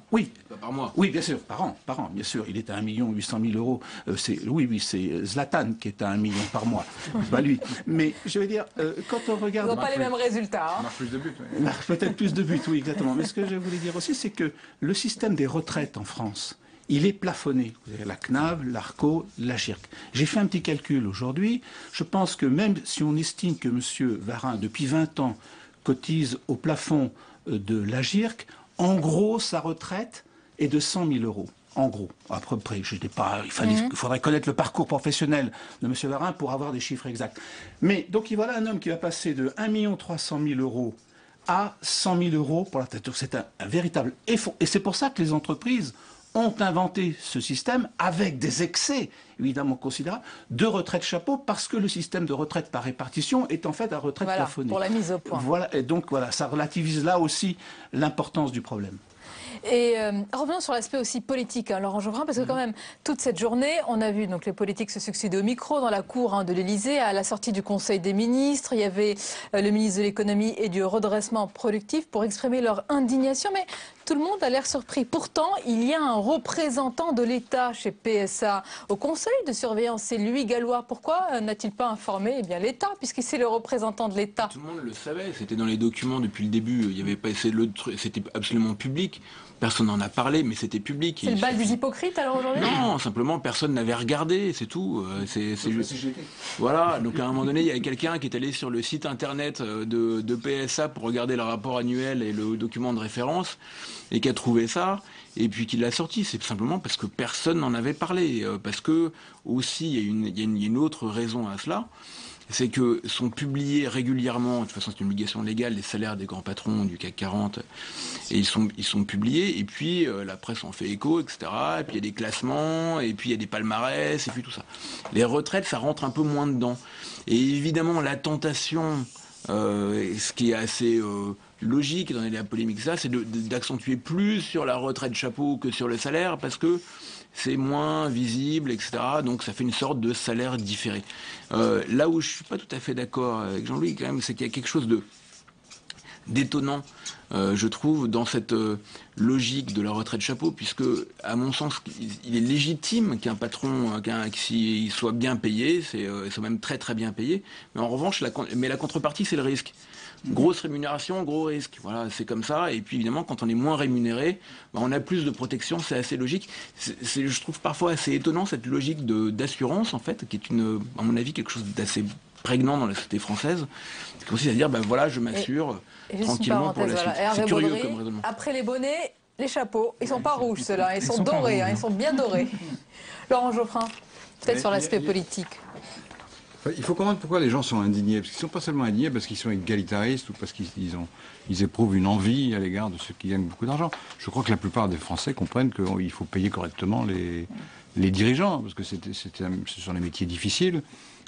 Oui, pas par mois. Oui, bien sûr, par an, bien sûr. Il est à 1 800 000 euros. C'est Zlatan qui est à 1 million par mois. Pas lui. Mais je veux dire, quand on regarde... Ils n'ont pas les mêmes résultats. Marque plus de buts. Oui. Peut-être plus de buts, oui, exactement. Mais ce que je voulais dire aussi, c'est que le système des retraites en France, il est plafonné. Vous avez la CNAV, l'ARCO, l'AGIRC. J'ai fait un petit calcul aujourd'hui. Je pense que même si on estime que M. Varin, depuis 20 ans, cotise au plafond de l'AGIRC, en gros, sa retraite est de 100 000 euros. En gros, à peu près. Il faudrait connaître le parcours professionnel de M. Varin pour avoir des chiffres exacts. Mais donc, voilà un homme qui va passer de 1 300 000 euros à 100 000 euros pour la tête. C'est un véritable effort. Et c'est pour ça que les entreprises ont inventé ce système avec des excès évidemment considérables de retraite chapeau, parce que le système de retraite par répartition est en fait à retraite plafonnée. Pour la mise au point. Voilà, et donc voilà, ça relativise là aussi l'importance du problème. Et revenons sur l'aspect aussi politique, Laurent Geoffrin, parce que quand même, toute cette journée, on a vu donc les politiques se succéder au micro dans la cour de l'Élysée. À la sortie du Conseil des ministres, il y avait le ministre de l'économie et du redressement productif pour exprimer leur indignation. Mais tout le monde a l'air surpris. Pourtant, il y a un représentant de l'État chez PSA au Conseil de surveillance. C'est Louis Gallois. Pourquoi n'a-t-il pas informé l'État, puisque c'est le représentant de l'État? Tout le monde le savait. C'était dans les documents depuis le début. Il n'y avait pas essayé de l'autre. C'était absolument public. Personne n'en a parlé, mais c'était public. C'est le bal des hypocrites alors aujourd'hui? Non, simplement personne n'avait regardé, c'est tout. C'est juste... Voilà, donc à un moment donné, il y avait quelqu'un qui est allé sur le site internet de PSA pour regarder le rapport annuel et le document de référence, et qui a trouvé ça, et puis qui l'a sorti. C'est simplement parce que personne n'en avait parlé. Parce que, aussi, il y a une autre raison à cela. C'est que sont publiés régulièrement, de toute façon c'est une obligation légale, les salaires des grands patrons du CAC 40, et ils sont publiés, et puis la presse en fait écho, etc. Et puis il y a des classements, et puis il y a des palmarès, et puis tout ça. Les retraites, ça rentre un peu moins dedans. Et évidemment, la tentation, ce qui est assez logique dans la polémique, c'est d'accentuer plus sur la retraite chapeau que sur le salaire, parce que c'est moins visible, etc. Donc ça fait une sorte de salaire différé. Là où je suis pas tout à fait d'accord avec Jean-Louis, quand même, c'est qu'il y a quelque chose d'étonnant, je trouve, dans cette logique de la retraite chapeau, puisque, à mon sens, il est légitime qu'un patron, qu'il soit bien payé, c'est même très très bien payé, mais en revanche, la contrepartie, c'est le risque. Grosse rémunération, gros risque. Voilà, c'est comme ça. Et puis évidemment, quand on est moins rémunéré, on a plus de protection, c'est assez logique. Je trouve parfois assez étonnant cette logique d'assurance, en fait, qui est, à mon avis, quelque chose d'assez prégnant dans la société française, qui consiste à dire, voilà, je m'assure tranquillement pour la suite. C'est curieux comme raisonnement. Après les bonnets, les chapeaux, ils sont pas rouges ceux-là, ils sont dorés, ils sont bien dorés. Laurent Geoffrin, peut-être sur l'aspect politique. Il faut comprendre pourquoi les gens sont indignés. Parce qu'ils ne sont pas seulement indignés parce qu'ils sont égalitaristes ou parce qu'ils éprouvent une envie à l'égard de ceux qui gagnent beaucoup d'argent. Je crois que la plupart des Français comprennent qu'il faut payer correctement les dirigeants, parce que ce sont des métiers difficiles.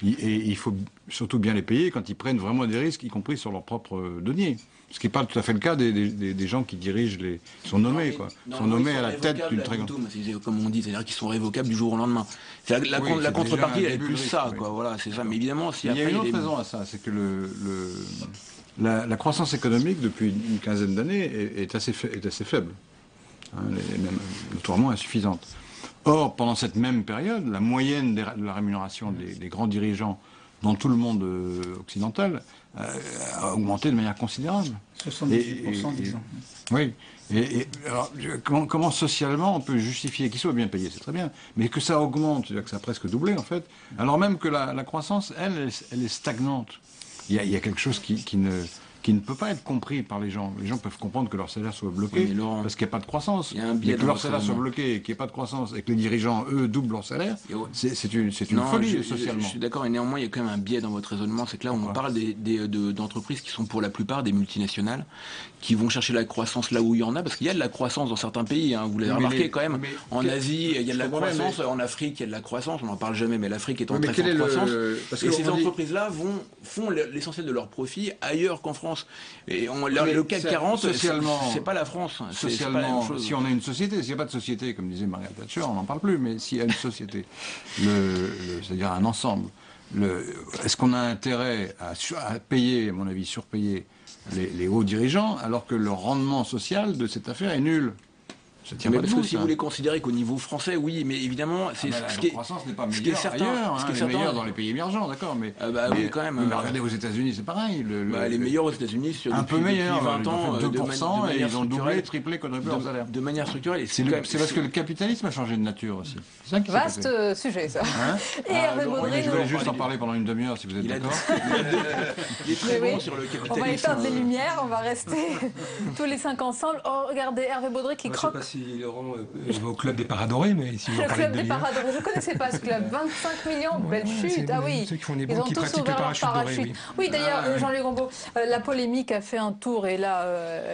Et il faut surtout bien les payer quand ils prennent vraiment des risques, y compris sur leur propre denier. Ce qui n'est pas tout à fait le cas des gens qui dirigent ils sont nommés, quoi. Ils sont nommés à la tête d'une très grande... Comme on dit, c'est-à-dire qu'ils sont révocables du jour au lendemain. La contrepartie, elle est plus ça, quoi. Voilà, c'est ça. Mais évidemment, il y a une autre raison à ça, c'est que la croissance économique, depuis une quinzaine d'années, est assez faible. Hein, même notoirement insuffisante. Or, pendant cette même période, la moyenne de la rémunération des grands dirigeants dans tout le monde occidental a augmenté de manière considérable. 78%, disons. Oui. Alors, comment socialement on peut justifier qu'ils soient bien payés, c'est très bien, mais que ça augmente, c'est-à-dire que ça a presque doublé en fait, alors même que la croissance, elle est stagnante. Il y a quelque chose qui ne peut pas être compris par les gens. Les gens peuvent comprendre que leur salaire soit bloqué parce qu'il n'y a pas de croissance. Mais que leur salaire soit bloqué et qu'il n'y ait pas de croissance et que les dirigeants, eux, doublent leur salaire, c'est une folie socialement. Je suis d'accord, et néanmoins, il y a quand même un biais dans votre raisonnement. C'est que là, on parle d'entreprises qui sont pour la plupart des multinationales, qui vont chercher la croissance là où il y en a, parce qu'il y a de la croissance dans certains pays. Hein, vous l'avez remarqué quand même. En Asie, il y a de la croissance. En Afrique, il y a de la croissance. On n'en parle jamais, mais l'Afrique est en très forte croissance. Et ces entreprises-là font l'essentiel de leur profit ailleurs qu'en France. Et le CAC 40, c'est pas la France. Socialement, si on a une société, s'il n'y a pas de société, comme disait Margaret Thatcher, on n'en parle plus, mais s'il y a une société, c'est-à-dire un ensemble, est-ce qu'on a intérêt à payer, à mon avis, surpayer les hauts dirigeants, alors que le rendement social de cette affaire est nul? Mais parce que si vous voulez considérer qu'au niveau français, oui, mais évidemment, c'est la croissance n'est pas meilleure ailleurs, elle est meilleure dans les pays émergents, d'accord, mais oui, quand même. Mais regardez aux États-Unis, c'est pareil. Les meilleurs aux États-Unis, un peu meilleur, 20 ans, 2%, et ils ont doublé, triplé, quadruplé leur salaire. De manière structurelle. C'est parce que le capitalisme a changé de nature aussi. Vaste sujet, ça. Et Hervé Baudry, je voulais juste en parler pendant une demi-heure, si vous êtes d'accord. Il est très bon sur le capitalisme. On va éteindre les lumières, on va rester tous les 5 ensemble. Oh, regardez, Hervé Baudry qui croque. Laurent va au club des Paradorés, mais si vous en parlez de club des Paradorés, je ne connaissais pas ce club. 25 millions, belle chute. Ah oui, ceux qui font des ils bons, ont qui tous pratiquent le ouvert leur parachute. Oui, d'ailleurs, Jean-Luc Gombault, la polémique a fait un tour et là,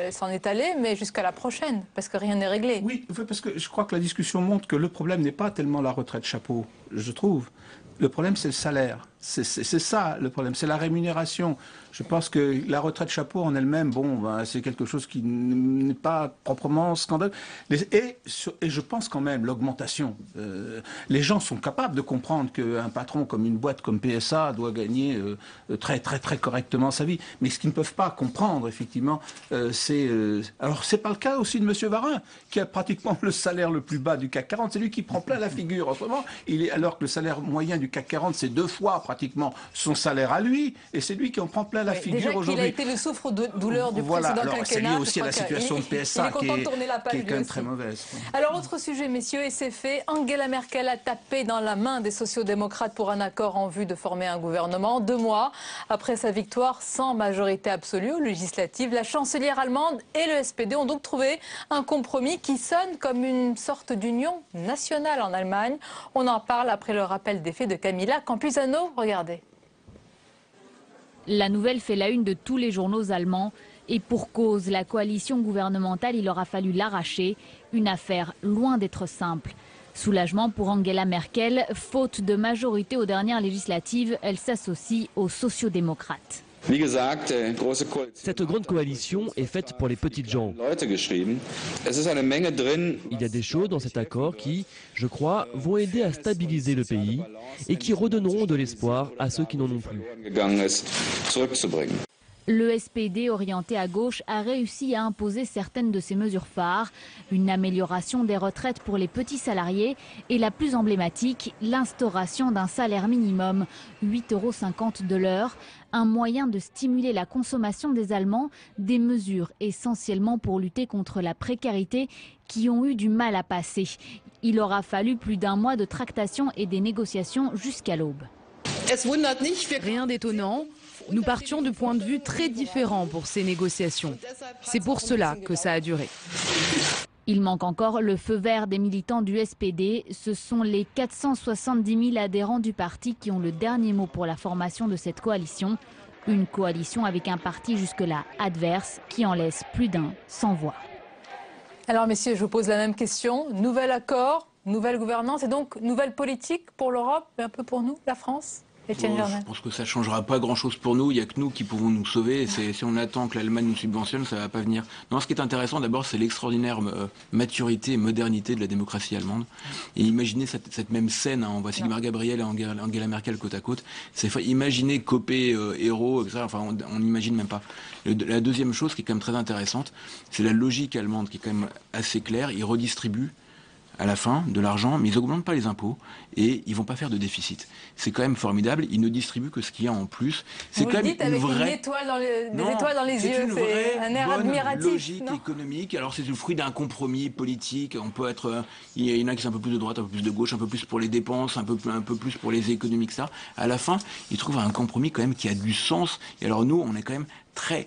elle s'en est allée, mais jusqu'à la prochaine, parce que rien n'est réglé. Oui, parce que je crois que la discussion montre que le problème n'est pas tellement la retraite chapeau, je trouve. Le problème, c'est le salaire. C'est ça le problème, c'est la rémunération. Je pense que la retraite chapeau en elle-même, c'est quelque chose qui n'est pas proprement scandaleux. Et je pense quand même l'augmentation. Les gens sont capables de comprendre qu'un patron comme une boîte comme PSA doit gagner très très très correctement sa vie. Mais ce qu'ils ne peuvent pas comprendre, effectivement, c'est... alors, c'est pas le cas aussi de M. Varin, qui a pratiquement le salaire le plus bas du CAC 40. C'est lui qui prend plein la figure en ce moment. Alors que le salaire moyen du CAC 40, c'est 2 fois pratiquement son salaire à lui. Et c'est lui qui en prend plein la figure aujourd'hui. Il a été le souffre-douleur du précédent quinquennat. C'est lié aussi à la situation de PSA qui est quand même très mauvaise. Alors, autre sujet, messieurs, et c'est fait. Angela Merkel a tapé dans la main des sociodémocrates pour un accord en vue de former un gouvernement. 2 mois après sa victoire sans majorité absolue aux législatives, la chancelière allemande et le SPD ont donc trouvé un compromis qui sonne comme une sorte d'union nationale en Allemagne. On en parle après le rappel des faits de Camilla Campuzano. Regardez. La nouvelle fait la une de tous les journaux allemands. Et pour cause, la coalition gouvernementale, il aura fallu l'arracher. Une affaire loin d'être simple. Soulagement pour Angela Merkel. Faute de majorité aux dernières législatives, elle s'associe aux sociodémocrates. Cette grande coalition est faite pour les petites gens. Il y a des choses dans cet accord qui, je crois, vont aider à stabiliser le pays et qui redonneront de l'espoir à ceux qui n'en ont plus. Le SPD, orienté à gauche, a réussi à imposer certaines de ses mesures phares. Une amélioration des retraites pour les petits salariés et la plus emblématique, l'instauration d'un salaire minimum, 8,50 € de l'heure. Un moyen de stimuler la consommation des Allemands, des mesures essentiellement pour lutter contre la précarité qui ont eu du mal à passer. Il aura fallu plus d'1 mois de tractations et des négociations jusqu'à l'aube. Rien d'étonnant. Nous partions de points de vue très différents pour ces négociations. C'est pour cela que ça a duré. Il manque encore le feu vert des militants du SPD. Ce sont les 470 000 adhérents du parti qui ont le dernier mot pour la formation de cette coalition. Une coalition avec un parti jusque-là adverse qui en laisse plus d'un sans voix. Alors messieurs, je vous pose la même question. Nouvel accord, nouvelle gouvernance et donc nouvelle politique pour l'Europe et un peu pour nous, la France ? Étienne Vernel. Je pense que ça ne changera pas grand-chose pour nous. Il n'y a que nous qui pouvons nous sauver. Et si on attend que l'Allemagne nous subventionne, ça ne va pas venir. Non, ce qui est intéressant d'abord, c'est l'extraordinaire maturité et modernité de la démocratie allemande. Et imaginez cette même scène, hein, on voit Sigmar Gabriel et Angela Merkel côte à côte. Imaginez Copé, héros, etc. Enfin, on n'imagine même pas. La deuxième chose qui est quand même très intéressante, c'est la logique allemande qui est quand même assez claire. Ils redistribuent à la fin de l'argent, mais ils n'augmentent pas les impôts et ils ne vont pas faire de déficit. C'est quand même formidable, ils ne distribuent que ce qu'il y a en plus. C'est quand même une vraie... des étoiles dans les yeux, c'est un air admiratif. Logique économique, alors c'est le fruit d'un compromis politique, on peut être, il y en a qui sont un peu plus de droite, un peu plus de gauche, un peu plus pour les dépenses, un peu plus pour les économies, etc. À la fin, ils trouvent un compromis quand même qui a du sens, et alors nous, on est quand même très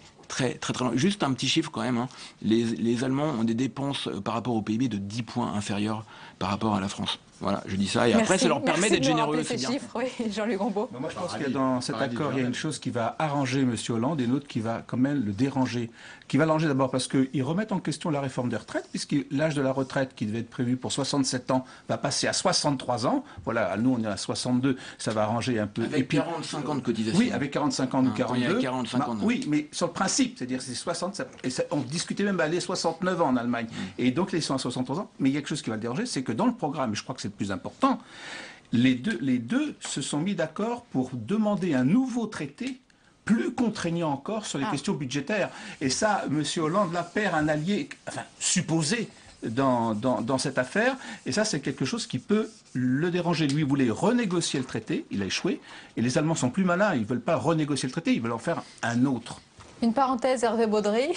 loin. Juste un petit chiffre quand même, hein. Les Allemands ont des dépenses par rapport au PIB de 10 points inférieurs par rapport à la France. Voilà, je dis ça, et après ça leur permet d'être généreux. Ces chiffres, oui, Jean-Luc Rambaud. Moi je pense que dans cet accord, il y a une chose qui va arranger M. Hollande et une autre qui va quand même le déranger. Qui va l'arranger d'abord parce qu'ils remettent en question la réforme des retraites, puisque l'âge de la retraite qui devait être prévu pour 67 ans va passer à 63 ans. Voilà, nous on est à 62, ça va arranger un peu. Avec 45 ans de cotisation. Oui, avec 45 ans ou 42. Il y a 45 ans. Oui, mais sur le principe, c'est-à-dire c'est 60, on discutait même d'aller 69 ans en Allemagne. Et donc ils sont à 63 ans. Mais il y a quelque chose qui va le déranger, c'est que dans le programme, et je crois que c'est le plus important, les deux se sont mis d'accord pour demander un nouveau traité plus contraignant encore sur les questions budgétaires. Et ça, M. Hollande là perd un allié, enfin supposé, dans cette affaire. Et ça, c'est quelque chose qui peut le déranger. Lui voulait renégocier le traité, il a échoué. Et les Allemands sont plus malins, ils ne veulent pas renégocier le traité, ils veulent en faire un autre. Une parenthèse, Hervé Baudry,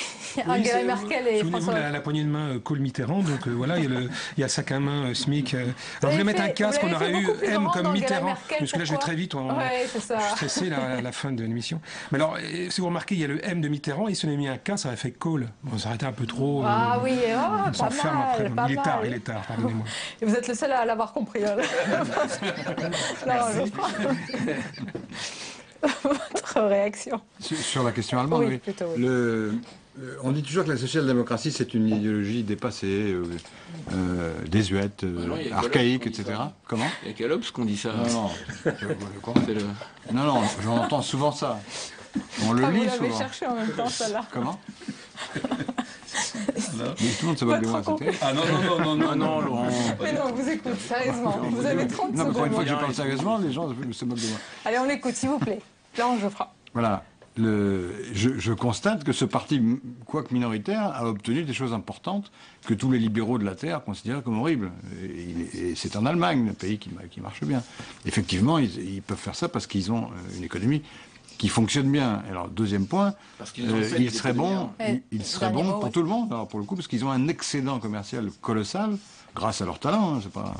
Angela Merkel et François... Souvenez-vous la poignée de main Kohl-Mitterrand, donc voilà, il y a sac à main SMIC. Alors je voulais mettre un casque, on aurait eu M comme Mitterrand, parce que là je vais très vite, je suis stressé à la fin de l'émission. Mais alors, si vous remarquez, il y a le M de Mitterrand, il se l'est mis un K, ça aurait fait Kohl. Bon, ça aurait été un peu trop... Ah oui, on s'enferme après. Il est tard, pardonnez-moi. Et vous êtes le seul à l'avoir compris. Hein. Non, votre réaction. Sur la question allemande, oui. Plutôt, oui. On dit toujours que la social-démocratie, c'est une idéologie dépassée, désuète, archaïque, etc. Comment? Il y a qu'à l'Obs qu'on dit ça. Non, j'en entends souvent ça. On le lit souvent. Vous l'avez cherché en même temps, celle-là. Comment? Mais tout le monde se moque de moi, c'était. Ah non, Laurent. Mais non, vous écoutez, sérieusement. Vous avez 30 secondes. Non, mais une fois que je parle sérieusement, les gens se moquent de moi. Allez, on l'écoute, s'il vous plaît. Laurent Geoffroy. Voilà. Je constate que ce parti, quoique minoritaire, a obtenu des choses importantes que tous les libéraux de la Terre considèrent comme horribles. Et c'est en Allemagne, un pays qui marche bien. Effectivement, ils peuvent faire ça parce qu'ils ont une économie qui fonctionne bien. Alors, deuxième point, il serait bon pour tout le monde, alors pour le coup, parce qu'ils ont un excédent commercial colossal, grâce à leur talent. Hein, c'est pas...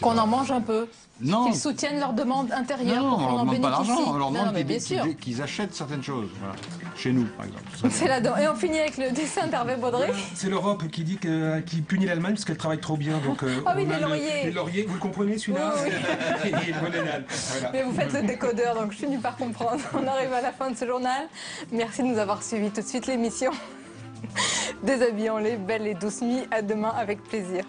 Qu'on en mange un peu. Non. Qu'ils soutiennent leurs demandes intérieures pour qu'on en bénéficie. Pas d'argent, on leur demande qu'ils achètent certaines choses. Voilà. Chez nous, par exemple. C'est là-dedans. Et on finit avec le dessin d'Hervé Baudry. C'est l'Europe qui dit qui punit l'Allemagne parce qu'elle travaille trop bien. Donc, ah oui, les lauriers. Les lauriers, vous le comprenez celui-là? Oui. Voilà. Mais vous faites le décodeur, donc je finis par comprendre. On arrive à la fin de ce journal. Merci de nous avoir suivis. Tout de suite l'émission. Déshabillons-les, belle et douce nuit. À demain avec plaisir.